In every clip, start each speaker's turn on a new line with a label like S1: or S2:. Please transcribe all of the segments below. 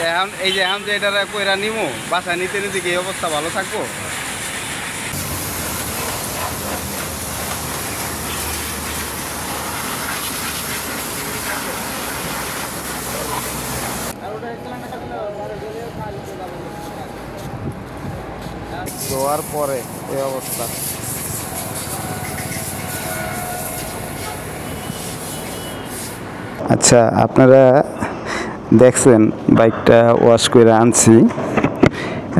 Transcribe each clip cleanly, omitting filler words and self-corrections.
S1: এখন এই যে এখন যে এটা কইরা নিমু বাসা নিতে নিতে কি অবস্থা ভালো থাকবো? ধোয়ার পরে এই অবস্থা। আচ্ছা, আপনারা দেখছেন বাইকটা ওয়াশ করে আনছি।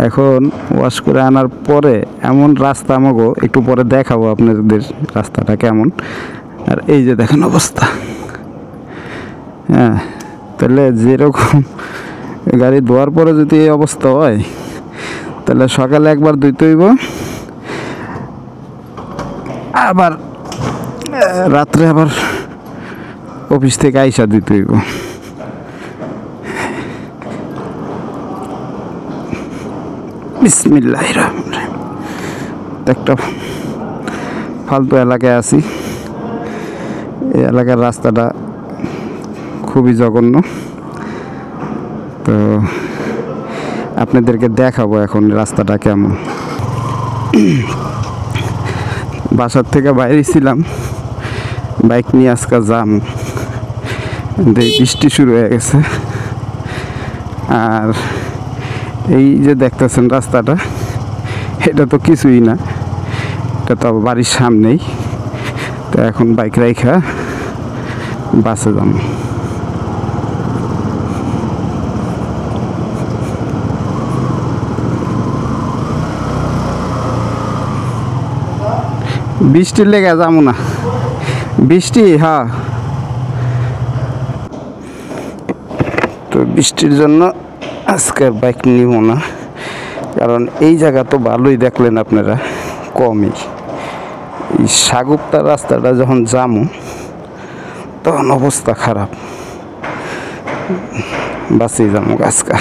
S1: এখন ওয়াশ করে আনার পরে এমন রাস্তা আমাকে একটু পরে দেখাবো আপনাদের রাস্তাটা কেমন। আর এই যে দেখেন অবস্থা। হ্যাঁ, তাহলে যেরকম গাড়ি ধোয়ার পরে যদি এই অবস্থা হয় তাহলে সকালে একবার ধুইতে হইব, আবার রাত্রে আবার অফিস থেকে আইসা দিতে হইব। বিসমিল্লাহির রহমানির রহিম। একটা ফালতু এলাকায় আছি। এই এলাকার রাস্তাটা খুবই জঘন্য। তো আপনাদেরকে দেখাবো এখন রাস্তাটা কেমন। বাসার থেকে বাইরে ছিলাম বাইক নিয়ে, আজকে যাম। বৃষ্টি শুরু হয়ে গেছে। আর এই যে দেখতেছেন রাস্তাটা, এটা তো কিছুই না, এটা তো বাড়ির সামনেই। তো এখন বাইক রাইখা বাসে যাম। বৃষ্টির লেগে যাবো না, বৃষ্টি। হ্যাঁ, তো বৃষ্টির জন্য আজকে বাইক নিব না, কারণ এই জায়গা তো ভালোই দেখলেন আপনারা, কমই। এই সাগুপ্তা রাস্তাটা যখন যামু তখন অবস্থা খারাপ, বাসেই যাবো আজকে।